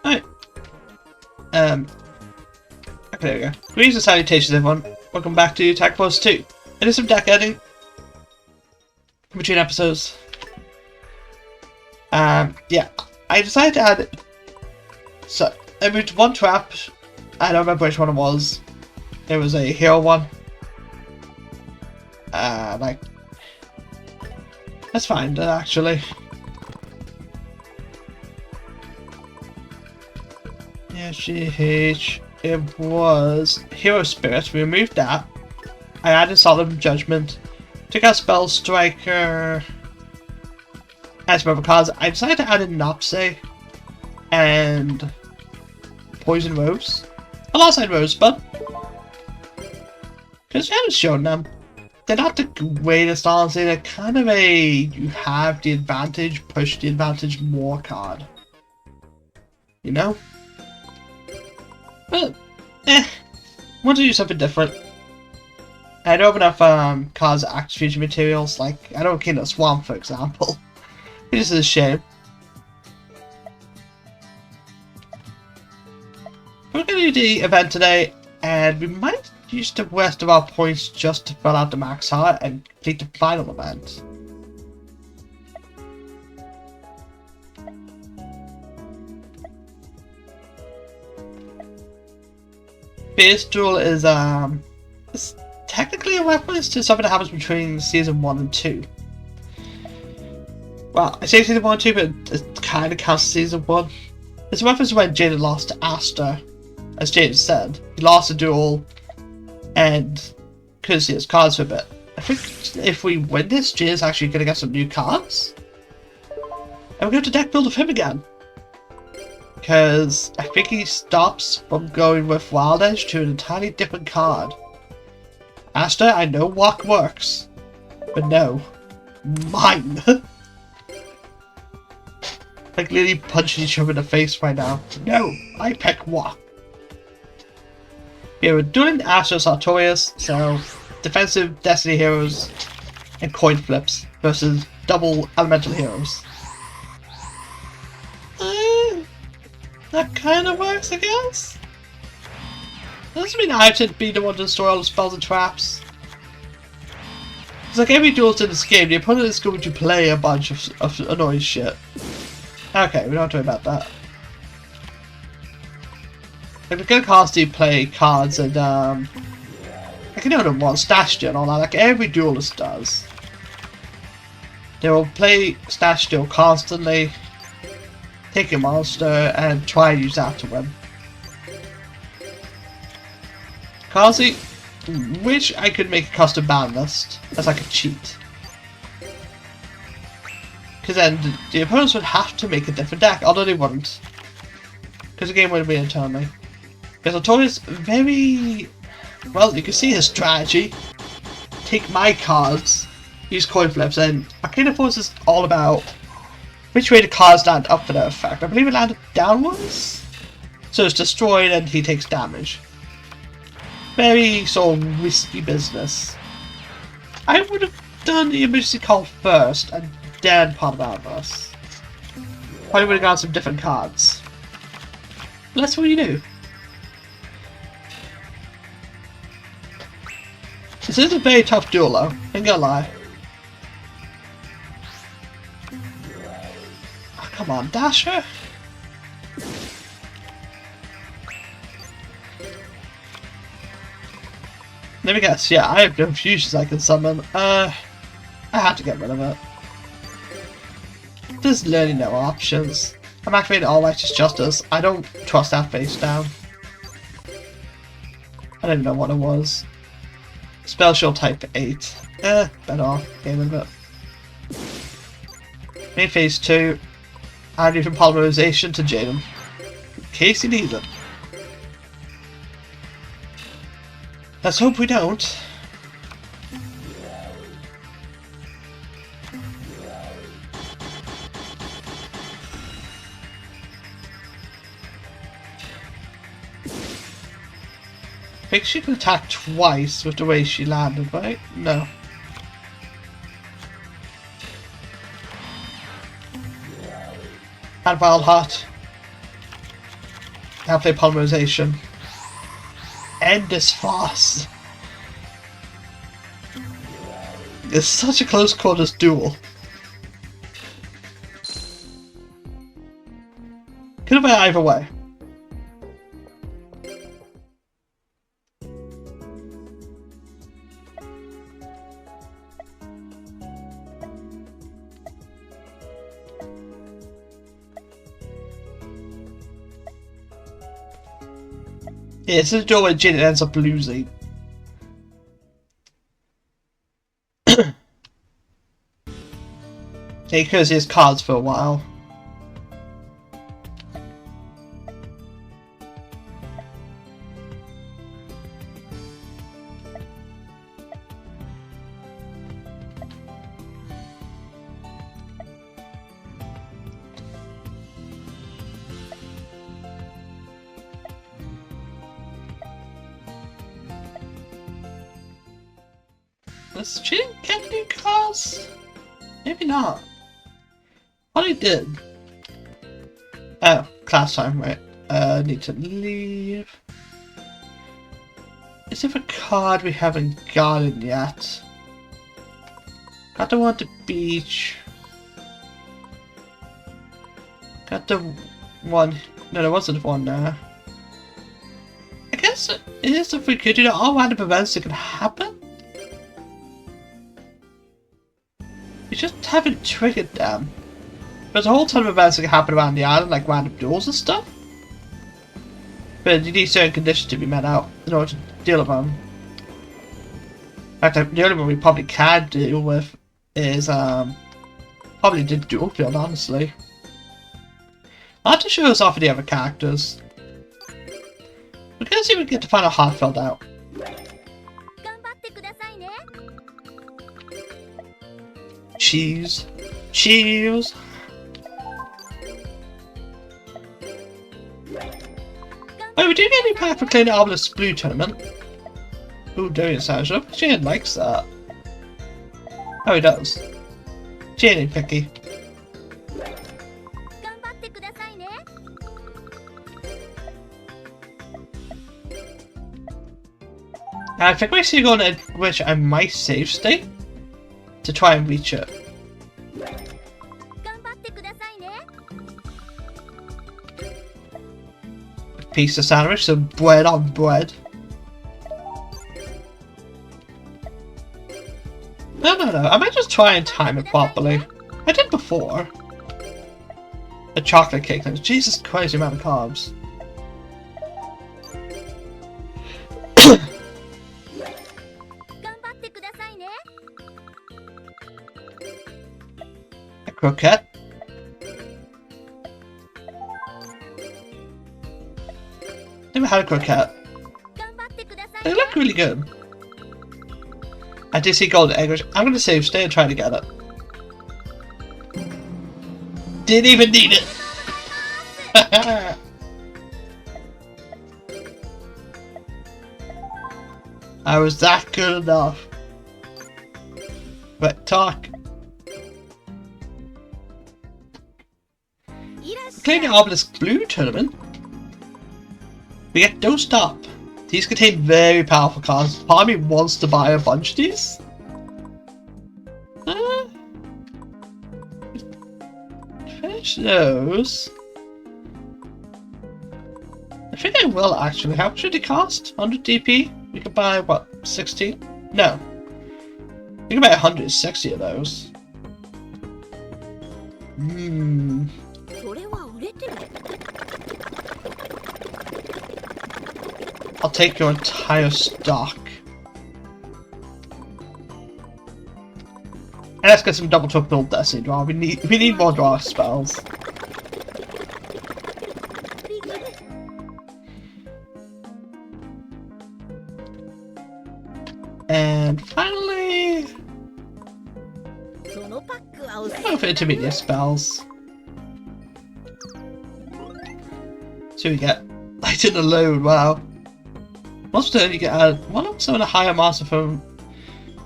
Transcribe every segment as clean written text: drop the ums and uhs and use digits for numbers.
Alright. Okay, there we go. Greetings and salutations, everyone. Welcome back to Attack Force 2. It is some deck editing between episodes. Yeah, I decided to add. So, I moved one trap. I don't remember which one it was. It was a hero one. Like. Let's find it actually. Yeah, GH. It was Hero Spirit. We removed that. I added Solemn Judgment. Took out Spell Striker. As for cards, I decided to add in Nopsay and Poison Rose. Alongside Rosebud. Because we haven't shown them. They're not the greatest, honestly. They're kind of a you have the advantage, push the advantage more card. You know? But, want to do something different. I don't have enough cards that act as future materials, like, I don't King of Swamp, for example. This is a shame. We're going to do the event today, and we might use the rest of our points just to fill out the max heart and complete the final event. Base Duel is it's technically a reference to something that happens between season 1 and 2. Well, I say season 1 and 2, but it kind of counts season 1. It's a reference to when Jaden lost to Aster. As Jaden said, he lost a duel and couldn't see his cards for a bit. I think if we win this, Jaden's actually going to get some new cards. And we're going to deck build with him again. Because I think he stops from going with Wild Edge to an entirely different card. Aster, I know Walk works, but no, mine. Like literally punching each other in the face right now. No, I pick Walk. Yeah, we're doing Aster Sartorius, so defensive Destiny Heroes and coin flips versus double Elemental Heroes. That kind of works, I guess. Doesn't mean I have to be the one to destroy all the spells and traps. It's like every duelist in this game, the opponent is going to play a bunch of annoying shit. Okay, we don't have to worry about that. Like, we're gonna constantly play cards and, like, you know, the one Stash Deal and all that, like every duelist does. They will play Stash Deal constantly, take a monster, and try and use that to win. Constantly, wish I could make a custom ban list as like a cheat. Because then the opponents would have to make a different deck, although they wouldn't. Because the game would be internally. Because Artorias very well, you can see his strategy. Take my cards, use coin flips, and Arcana Force is all about which way the cards land up for their effect. I believe it landed downwards. So it's destroyed and he takes damage. Very sort of risky business. I would have done the emergency call first and then part of Outburst. Probably would have got some different cards. But that's what you do. This is a very tough duel though, ain't gonna lie. Oh, come on, Dasher! Let me guess, yeah, I have no fusions I can summon. I had to get rid of it. There's literally no options. I'm activating All Righteous Justice. I don't trust that face down. I don't even know what it was. Spell Shield type 8. Better off. Game of it. Main phase 2. And even Polymerization to Jaden. In case he needs it. Let's hope we don't. I think she can attack twice with the way she landed, right? No. And Wild Heart. Half-play polymerization. End this farce. It's such a close quarters duel. Could have been either way. Yeah, this is a duel where Jin ends up losing. He clears his cards for a while. Does Jin get new cards? Maybe not. What he did? Oh, class time, right? Need to leave. Is there a card we haven't gotten yet? Got the one at the beach. Got the one. No, there wasn't one there. I guess it is if we could do that. All random events that could happen. We just haven't triggered them. There's a whole ton of events that can happen around the island, like random duels and stuff. But you need certain conditions to be met out in order to deal with them. In fact, the only one we probably can deal with is probably the dual field, honestly. I'll have to show us off of the other characters. We're gonna see if we can get the final Heartfelt out. Cheese. Cheese. Oh, we do get a new pack for clearing the Obelisk Blue tournament. Ooh, Dorian Sancho. Jane likes that. Oh, he does. Jane ain't picky. I think we're going to which I might save state to try and reach it. Piece of sandwich, some bread on bread. No. I might just try and time it properly. I did before. A chocolate cake. Jesus Christ, the amount of carbs. A croquette. Never had a croquette. They look really good. I did see golden egg, which I'm gonna save stay and try to get it. Didn't even need it. I was that good enough. But talk. Playing the Obelisk Blue tournament. We get Don't Stop. These contain very powerful cards. Part of me wants to buy a bunch of these. Finish those. I think I will actually. How much did it cost? 100 DP? We could buy, what, 16? No. We can buy 160 of those. I'll take your entire stock. And let's get some double triple Destiny draw. We need more draw spells. And finally, go for intermediate spells. So we get Light in the Load. Wow. Once per turn, you get one of some of the higher master from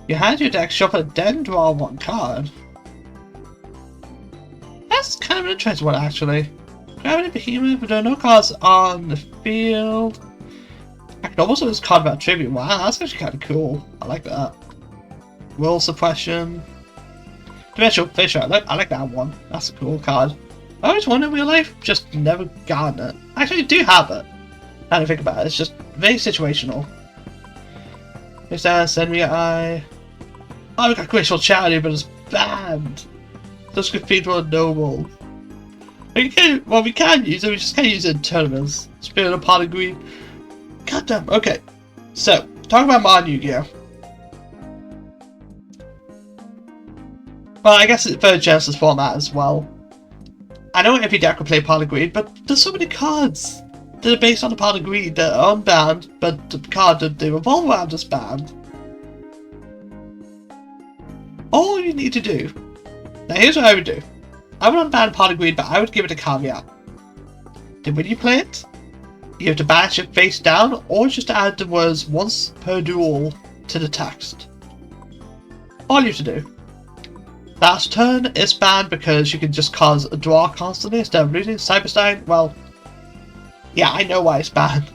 your hand to your deck, shuffle it, then draw one card. That's kind of an interesting one, actually. Gravity Behemoth, but there are no cards on the field. I can almost use Combat Tribute. Wow, that's actually kind of cool. I like that. Will Suppression. Dimensional Fissure, I like that one. That's a cool card. I always wanted in real life, just never gotten it. Actually, I do have it. Now that I think about it, it's just very situational. Next down, Send Me an Eye. Oh, we got Graceful Charity, but it's banned. Just Cathedral Noble. We can use it, we just can't use it in tournaments. Spirit of Pot of Greed. Goddamn, okay. So, talk about modern Yu-Gi-Oh! Well, I guess it's very Genesis format as well. I know every deck will play Pot of Greed, but there's so many cards that are based on the Pot of Greed that are unbanned, but the card that they revolve around is banned. All you need to do. Now here's what I would do. I would unban Pot of Greed, but I would give it a caveat. That when you play it, you have to banish it face down, or just add the words once per duel to the text. All you have to do. Last turn is banned because you can just cause a draw constantly instead of losing. Cyberstein, well, yeah, I know why it's banned.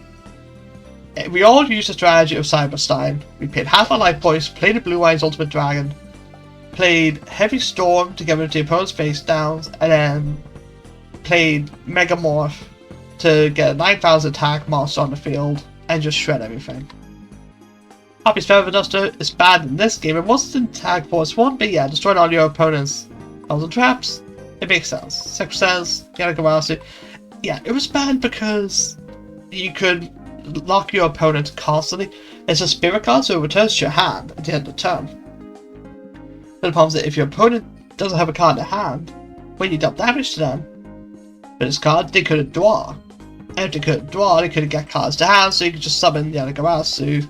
We all use the strategy of Cyberstein. We paid half our life points, played a Blue Eyes Ultimate Dragon, played Heavy Storm to get rid of the opponent's face downs, and then played Megamorph to get a 9,000 attack monster on the field and just shred everything. Happy's Feather Duster is banned in this game. It wasn't in Tag Force 1, but yeah, destroying all your opponent's spells and traps. It makes sense. Secret Sense, Yanagarasu. Yeah, it was banned because you could lock your opponent constantly. It's a spirit card, so it returns to your hand at the end of the turn. But the problem is that if your opponent doesn't have a card in hand, when you dealt damage to them with this card, they couldn't draw. And if they couldn't draw, they couldn't get cards to hand, so you could just summon Yanagarasu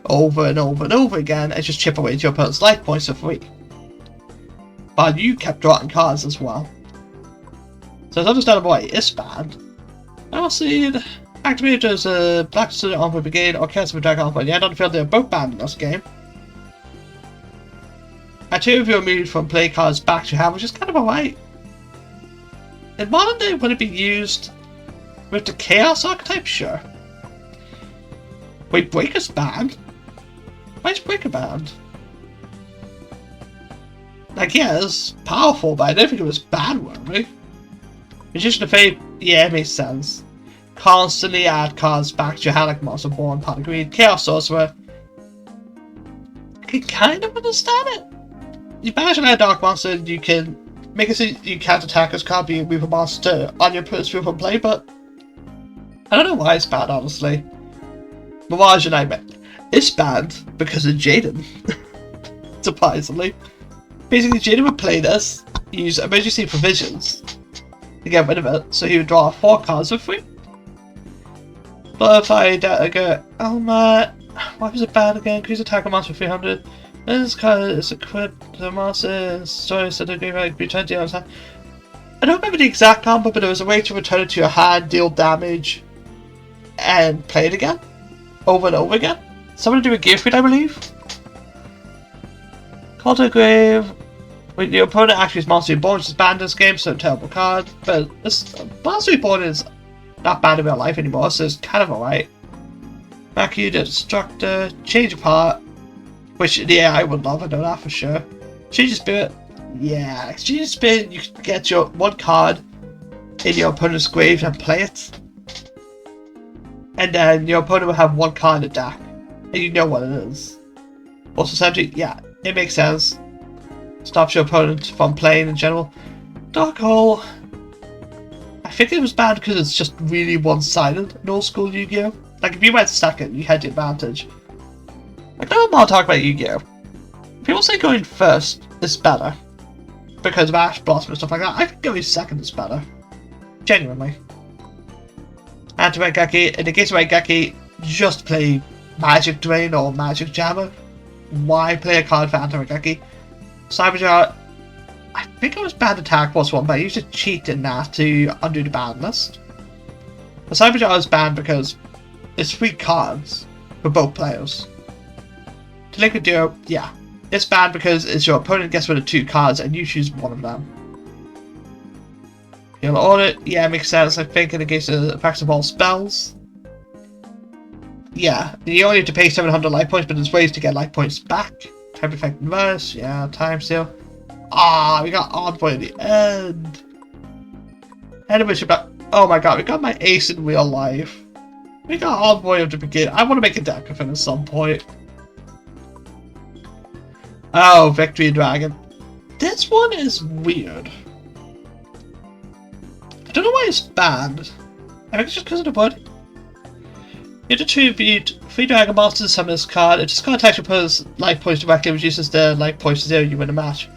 over and over and over again and just chip away at your opponent's life points for free. But you kept drawing cards as well. So it's understandable why it is banned. I will see activated as a Black Studio Envoy Brigade or Cancer Dragon Envoy. Yeah, on the field they are both banned in this game. And two of you are moved from play cards back to hand, which is kind of alright. In modern day, would it be used with the Chaos archetype? Sure. Wait, Breaker's banned? Why is Breaker banned? Like, yeah, it's powerful, but I don't think it was bad, really. Magician of Fate, yeah, it makes sense. Constantly add cards back to your hand like Monster Born, Pot of Greed, Chaos Sorcerer. I can kind of understand it. You banish an Dark Monster, you can make it so you can't attack as card being move a monster on your opponent's field from play, but I don't know why it's bad, honestly. Mirage and Nightmare. It's banned because of Jaden. Surprisingly. Basically, Jaden would play this, use emergency provisions to get rid of it, so he would draw 4 cards for free. Butterfly Dagger. Why was it banned again? Increase attack on monster for 300. This card is equipped to monster story so the like be 20 on hand. I don't remember the exact combo, but there was a way to return it to your hand, deal damage, and play it again. Over and over again. Something to do with Gearfried, I believe. Call to Grave. When your opponent actually is Monster Reborn, which is banned in this game, so terrible card. But this Monster Reborn is not banned in real life anymore, so it's kind of alright. Maku the Destructor, Change of Heart, which yeah, I would love, I know that for sure. Change of Spirit, yeah, Change of Spirit, you can get your 1 card in your opponent's grave and play it. And then your opponent will have 1 card in the deck. And you know what it is. Also, essentially, yeah, it makes sense. Stops your opponent from playing in general. Dark Hole. I think it was bad because it's just really one-sided in old school Yu-Gi-Oh! Like, if you went second, you had the advantage. Like, no one want to talk about Yu-Gi-Oh! People say going first is better. Because of Ash Blossom and stuff like that. I think going second is better. Genuinely. Anti-Raigeki, in the case of Raigeki, just play Magic Drain or Magic Jammer. Why play a card for Anti-Raigeki? Cyberjar, I think it was banned attack plus 1, but I used to cheat in that to undo the ban list. The Cyberjar is banned because it's 3 cards for both players. To Liquid Duo, yeah, it's banned because it's your opponent gets rid of 2 cards and you choose one of them. The Heal Audit. Yeah, makes sense. I think in the case of effects of all spells. Yeah, you only have to pay 700 life points, but there's ways to get life points back. Type effect inverse. Yeah, time seal. Ah, we got Envoy at the end. Animation back. Oh my god, we got my ace in real life. We got Envoy at the beginning. I want to make a deck of him at some point. Oh, Victory Dragon. This one is weird. I don't know why it's banned. I think it's just because of the wood. You attribute 3 Dragon Monsters to summon this card. If this card attacks your opponent's life points directly, reduces their life points to 0, you win a match.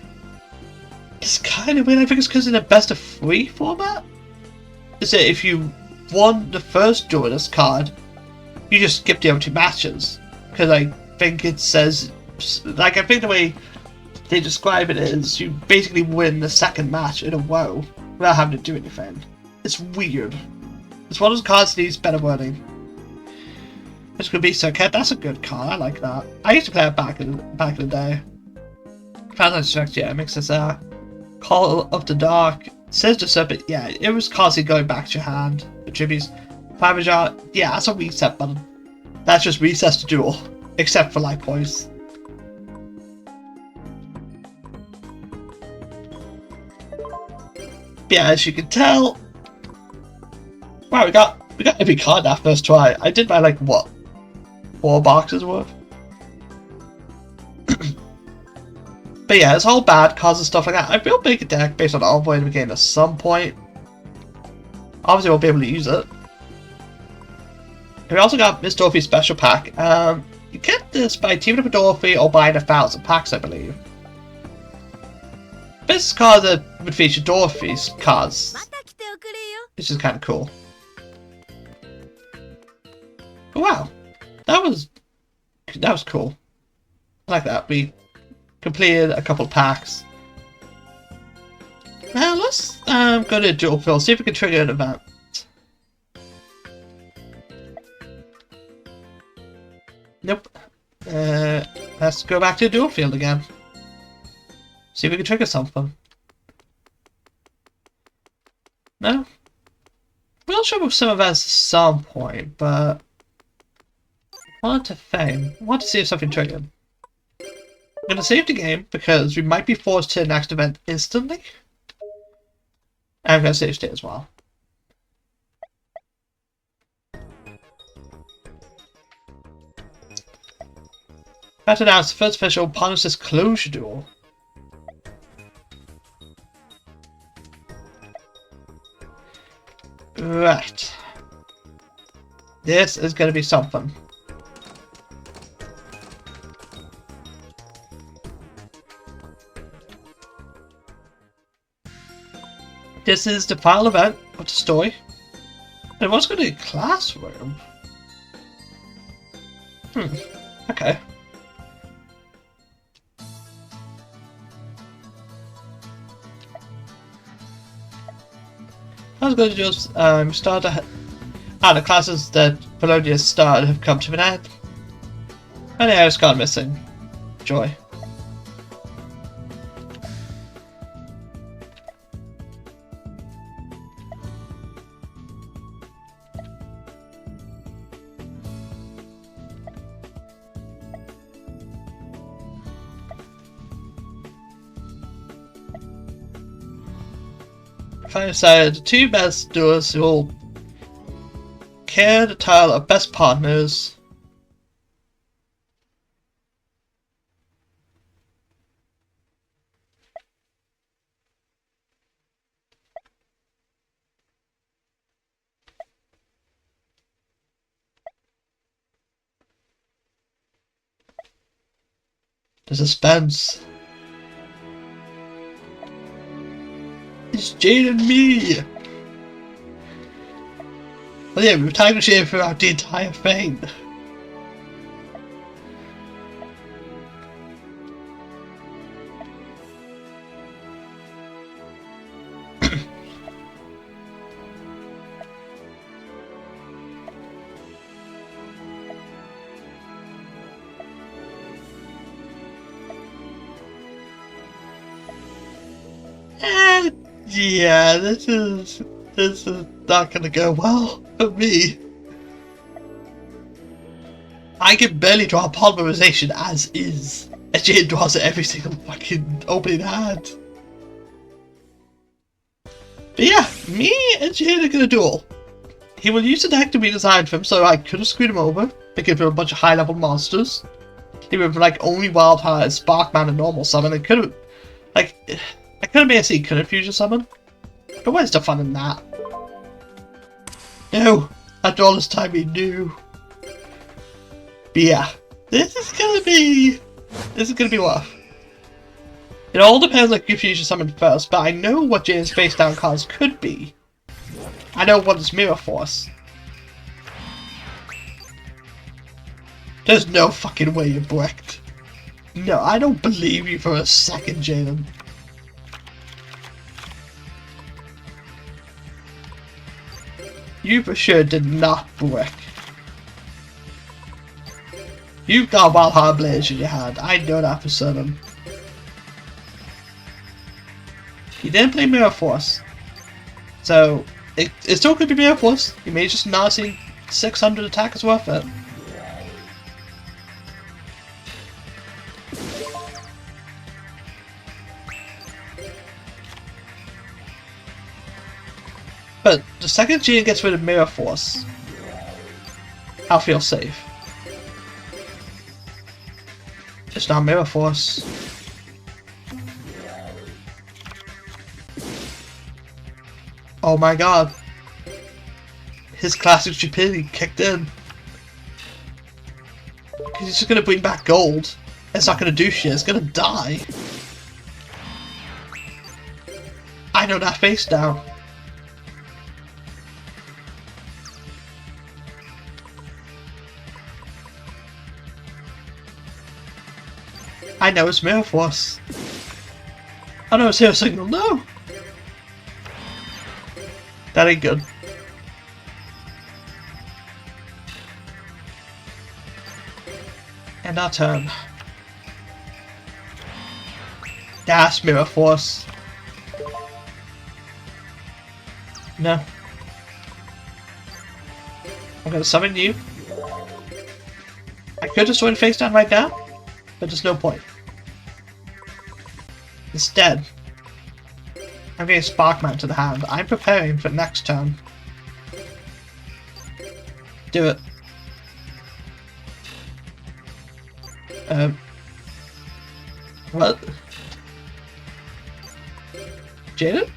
It's kind of weird. I think it's because in the best of 3 format. Is it if you won the first draw of this card, you just skip the other 2 matches? Because I think it says, like, I think the way they describe it is you basically win the second match in a row without having to do anything. It's weird. It's one of those cards that needs better wording. This could be Circuit. That's a good card. I like that. I used to play it back in the day. Phantom Strike, yeah, it makes this Call of the Dark. Sinister Serpent, yeah, it was constantly going back to your hand. Attributes. Fiberjar, yeah, that's a reset button. That's just resets the duel. Except for life points. Yeah, as you can tell. Wow, we got every card that first try. I did buy like what? 4 boxes worth? But yeah, it's all bad cards and stuff like that. I will make a deck based on Envoy in the game at some point. Obviously, I won't be able to use it. We also got Miss Dorothy's special pack. You get this by teaming up with Dorothy or buying 1,000 packs, I believe. This card that would feature Dorothy's cards, which is kind of cool. But wow, that was cool. I like that. We completed a couple packs. Now let's go to dual fill, see if we can trigger an event. Nope. Let's go back to dual field again. See if we can trigger something. No? We'll show up some events at some point, but I want to fame. I want to see if something triggered. I'm going to save the game because we might be forced to the next event instantly. And I'm going to save state as well. That announced the first official Pontus Closure Duel. Right. This is going to be something. This is the final event of the story. And what's going to be a classroom? Okay. I was going to just start the classes that Polonius started have come to an end. And the air's gone missing. Joy. Finally decided the 2 best duels who will carry the title of best partners. The suspense. It's Jade and me! Well, yeah, we were tagging Jade throughout the entire thing. Yeah, this is not gonna go well for me. I can barely draw polymerization as is. And Jane draws it every single fucking opening hand. But yeah, me and Jane are gonna duel. He will use the deck to be designed for him, so I could have screwed him over. I could have a bunch of high level monsters. He would have like only Wild Heart, Sparkman, and normal summon. It could have like I could have made he couldn't fusion summon. But where's the fun in that? No! After all this time he knew. But yeah, this is gonna be rough. It all depends on if fusion summon first, but I know what Jane's face down cards could be. I know what is Mirror Force. There's no fucking way you're bricked. No, I don't believe you for a second, Jaden. You for sure did not brick. You've got Wild Heart Blaze in your hand. I know that for certain. You didn't play Mirror Force. So, it still could be Mirror Force. You may just not see 600 attack is worth it. But the second Gene gets rid of Mirror Force, I'll feel safe. It's not Mirror Force. Oh my god. His classic stupidity kicked in. He's just gonna bring back gold. It's not gonna do shit, it's gonna die. I know that face now. I know it's Mirror Force. I know it's Hero Signal, no! That ain't good. And our turn. That's Mirror Force. No. I'm gonna summon you. I could destroy the face down right now, but there's no point. Instead, I'm getting Sparkman to the hand. I'm preparing for next turn. Do it. What? Jaden?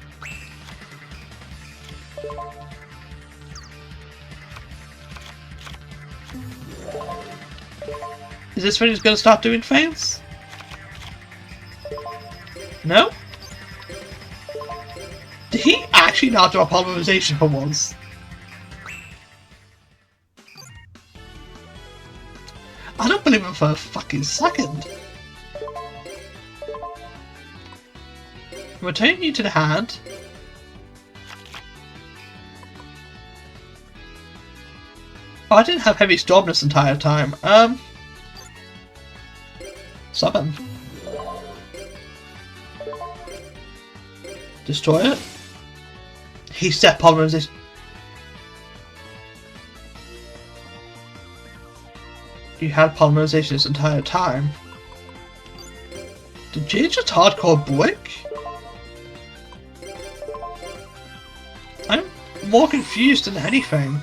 Is this when he's gonna start doing things? No? Did he actually not do a polymerization for once? I don't believe him for a fucking second. Returning you to the hand. Oh, I didn't have Heavy Storm this entire time. Summon. Destroy it. He set polymerization. You had polymerization this entire time. Did Jade just hardcore brick? I'm more confused than anything.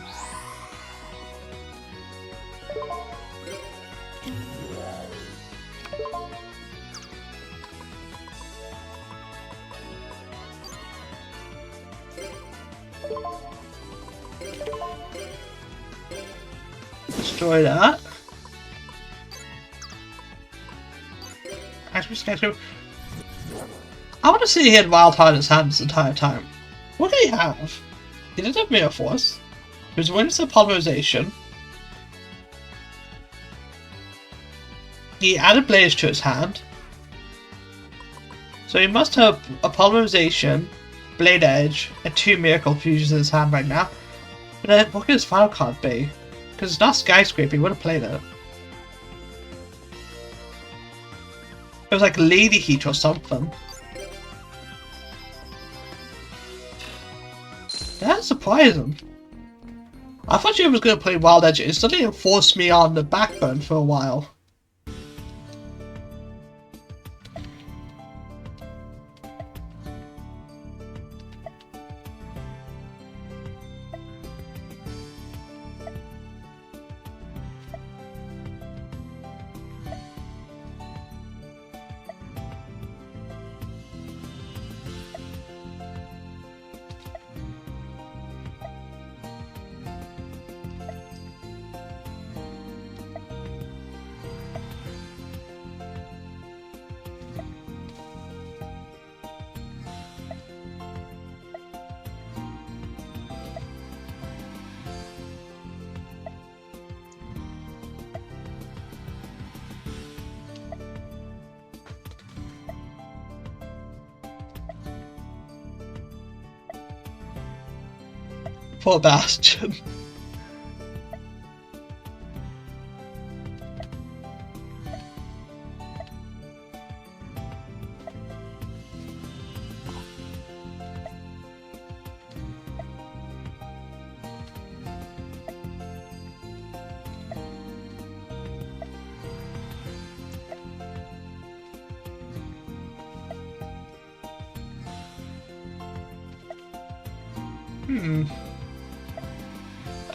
Destroy that. I want to see he had Wild Heart in his hand this entire time. What did he have? He didn't have Mirror Force. He was winning some polymerization. He added Blaze to his hand. So he must have a polymerization, Blade Edge, and 2 Miracle Fusions in his hand right now. But then what could his final card be? Because it's not Skyscraper, he would have played it. It was like Lady Heat or something. That's surprising. I thought you was going to play Wild Edge instantly and force me on the backbone for a while. Poor Bastion.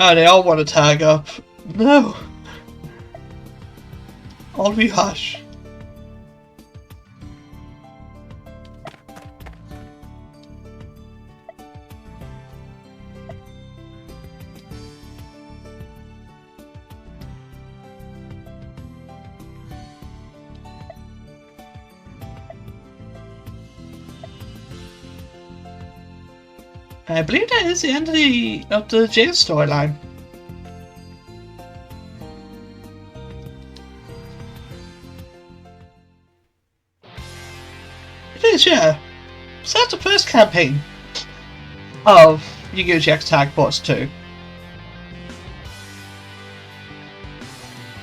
Oh, they all want to tag up. No. All we hush. I believe that is the end of the Jade storyline. It is, yeah. So that's the first campaign of Yu-Gi-Oh! GX Tag Force 2.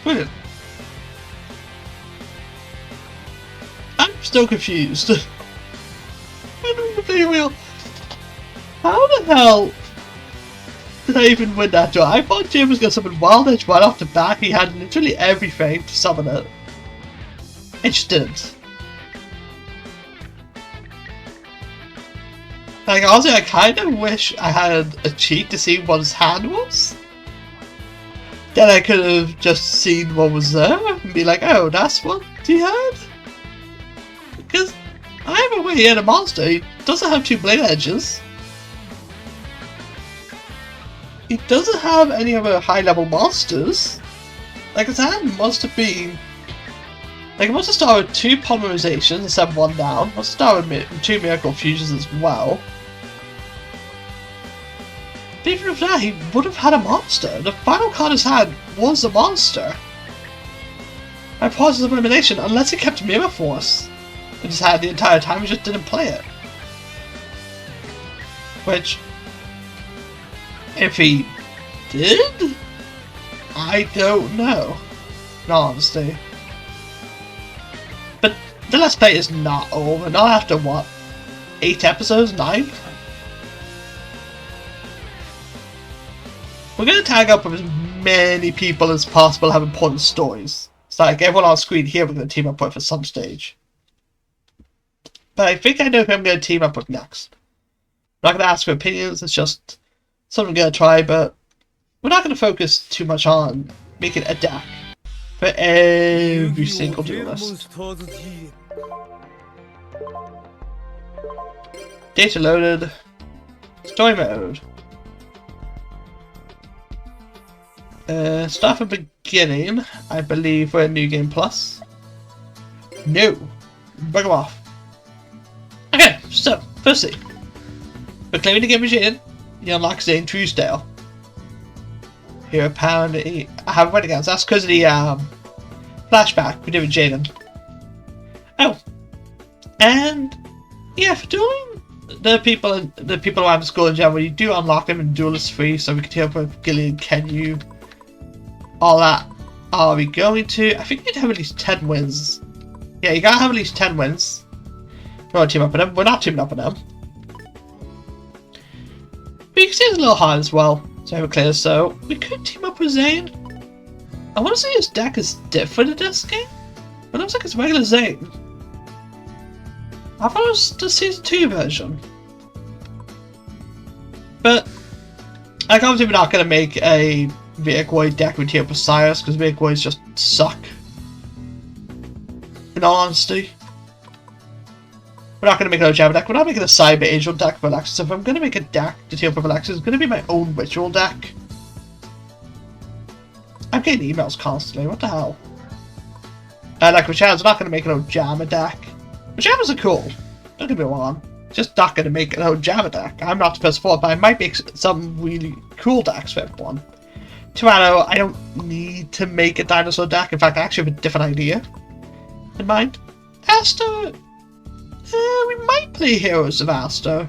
Brilliant. I'm still confused. How the hell did I even win that draw? I thought Jim was going to summon Wild Edge right off the bat. He had literally everything to summon it. It just didn't. Like, honestly, I kind of wish I had a cheat to see what his hand was. Then I could have just seen what was there and be like, oh, that's what he had? Because I have a way he had a monster. He doesn't have two blade edges. He doesn't have any other high-level monsters. Like, his hand must have been... Like, it must have started with 2 polymerizations instead of 1 down. It must have started with 2 miracle fusions as well. But even with that, he would have had a monster. The final card his hand was a monster. By process of elimination, unless he kept Mirror Force in his hand the entire time, he just didn't play it. Which... if he did? I don't know, in all honesty. But the Let's Play is not over, not after what? 8 episodes? 9? We're going to tag up with as many people as possible have important stories. It's like everyone on screen here we're going to team up with at some stage. But I think I know who I'm going to team up with next. I'm not going to ask for opinions, it's just something I'm going to try, but we're not going to focus too much on making a deck for every single duelist. Data loaded. Story mode. Start from beginning. I believe we're in New Game Plus. No. Bugger off. Okay, so, firstly, for claiming the game machine, you unlock Zane Truesdale. Here, apparently, I have read against. That's because of the flashback we did with Jaden. Oh, and yeah, for doing the people who have the school in general, you do unlock them in Duelist 3, so we can team up with Gillian, Kenyu, all that. Are we going to? I think you'd have at least 10 wins. Yeah, you gotta have at least 10 wins. We're not teaming up with them. We're not teaming up with them. But you can see it's a little hard as well. So clear. So we could team up with Zane. I want to say his deck is different in this game. It looks like it's regular Zane. I thought it was the Season 2 version. But, like, obviously we're not going to make a Vehicle deck with Team Up with Cyrus, because Vehicle just suck. In all honesty. We're not going to make another Java deck. We're not making a Cyber Angel deck for Alexis. If I'm going to make a deck to team up with Alexis, it's going to be my own ritual deck. I'm getting emails constantly. What the hell? Like Rachael's not going to make an old Java deck. Jamas are cool. Don't get me wrong. Just not going to make an old Java deck. I'm not the first for it, but I might make some really cool decks for everyone. Tyranno, I don't need to make a dinosaur deck. In fact, I actually have a different idea in mind. Aster. We might play Heroes of Aster.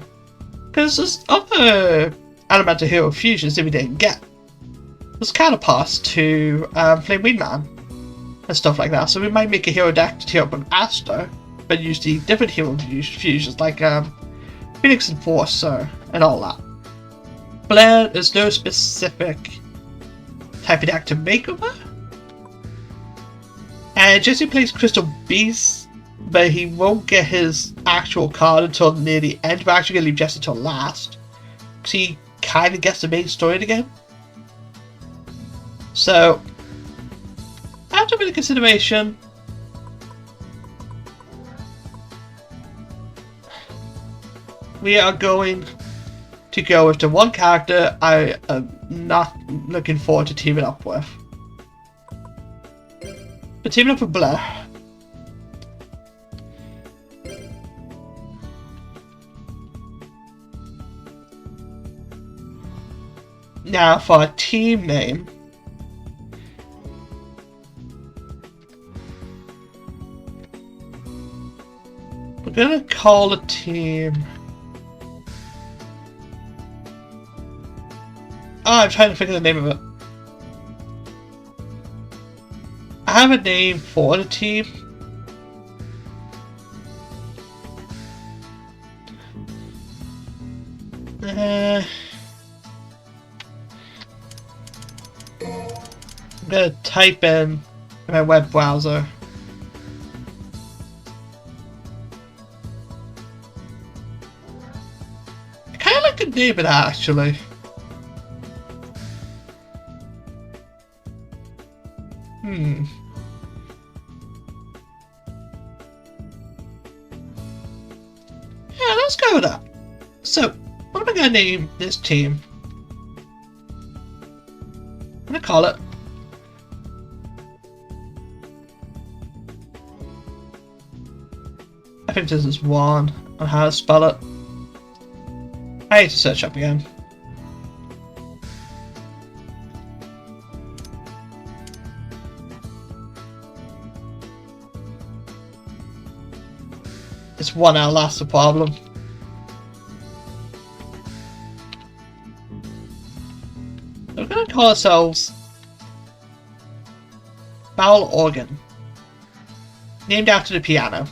Because there's other Elemental Hero fusions that we didn't get. There's counterparts to Flame Wingman and stuff like that. So we might make a hero deck to tear up with Aster, but use the different hero fusions like Phoenix Enforcer and all that. Blair, there's no specific type of deck to make of her. And Jesse plays Crystal Beast, but he won't get his actual card until near the end. We're actually going to leave Jesse till last, because he kind of gets the main story again. So, after a bit of consideration, we are going to go with the one character I am not looking forward to teaming up with. But teaming up with Blair. Now for a team name. We're gonna call a team. Oh, I'm trying to figure the name of it. I have a name for the team. I'm gonna type in my web browser. I kinda like the name of that actually. Yeah, let's go with that. So, what am I gonna name this team? I'm gonna call it I think this is one on how to spell it. I need to search up again. It's one L, that's the problem. We're going to call ourselves Bowel Organ. Named after the piano.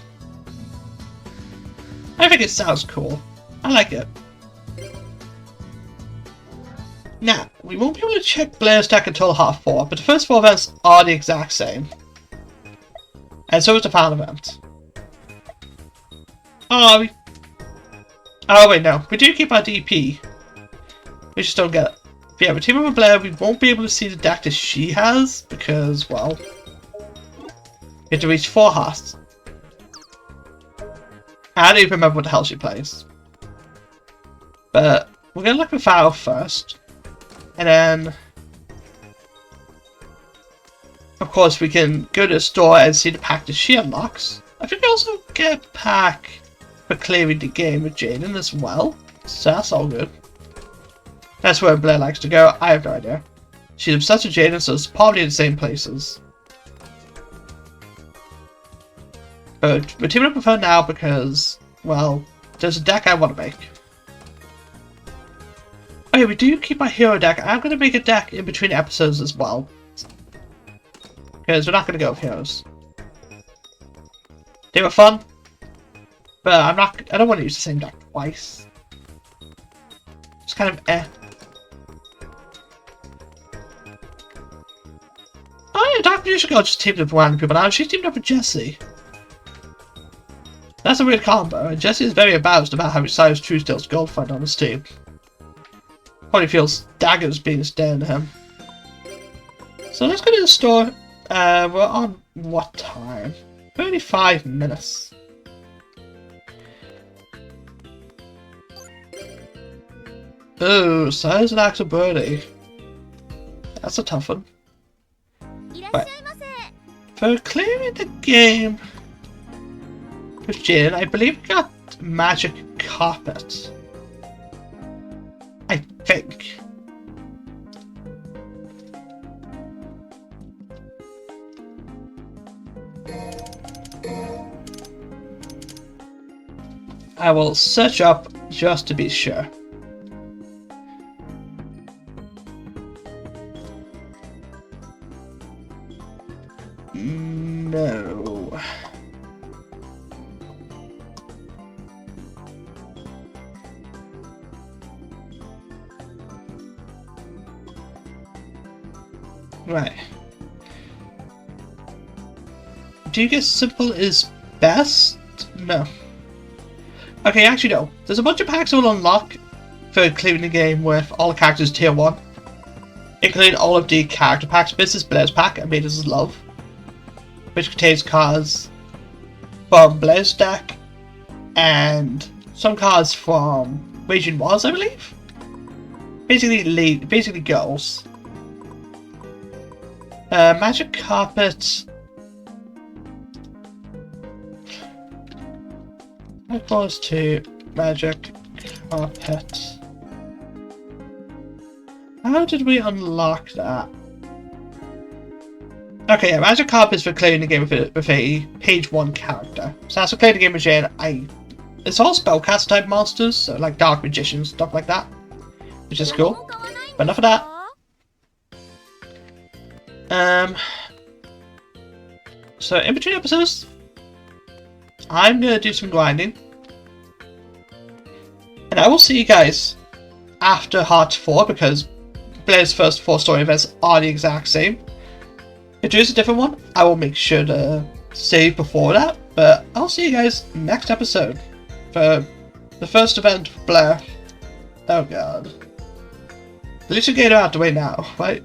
I think it sounds cool. I like it. Now, we won't be able to check Blair's deck until half 4, but the first 4 events are the exact same. And so is the final event. Oh, wait, no. We do keep our DP. We just don't get it. But yeah, with Team Up with Blair, we won't be able to see the deck that she has, because, well, we have to reach 4 hearts. I don't even remember what the hell she plays. But we're going to look at Pharaoh first. And then, of course, we can go to the store and see the pack that she unlocks. I think we also get a pack for clearing the game with Jaden as well. So that's all good. That's where Blair likes to go. I have no idea. She's obsessed with Jaden, so it's probably the same places. But we're teaming up with her now because, well, there's a deck I want to make. Okay, we do keep our hero deck. I'm going to make a deck in between episodes as well. Because we're not going to go with heroes. They were fun. But I don't want to use the same deck twice. kind of eh. Oh yeah, Dark Magician Girl just teamed up with random people now. She's teamed up with Jessie. That's a weird combo, and Jessie is very embarrassed about having Cyrus Truesdale's girlfriend on his team. Probably feels daggers being stared at him. So let's go to the store. We're on what time? 35 minutes. Oh, Cyrus and Axel Birdie. That's a tough one. Right. For clearing the game with Jane, I believe we got Magic Carpet. I think. I will search up just to be sure. No. Right. Do you guess simple is best? No. Okay, actually no. There's a bunch of packs we'll unlock for clearing the game with all the characters tier 1. Including all of the character packs. Business Blair's pack, Amadeus' Love. Which contains cards from Blair's deck and some cards from Raging Wars, I believe. Basically girls. Magic Carpet. That goes to Magic Carpet. How did we unlock that? Okay, yeah, Magic Carpet is for clearing the game with a page 1 character. So that's for clearing the game with Jane. It's all spellcaster type monsters, so like Dark Magicians, stuff like that. Which is cool. But enough of that. So in between episodes, I'm gonna do some grinding. And I will see you guys after Heart 4 because Blair's first 4 story events are the exact same. If there is a different one, I will make sure to save before that, but I'll see you guys next episode for the first event for Blair. Oh god. At least we get it out of the way now, right?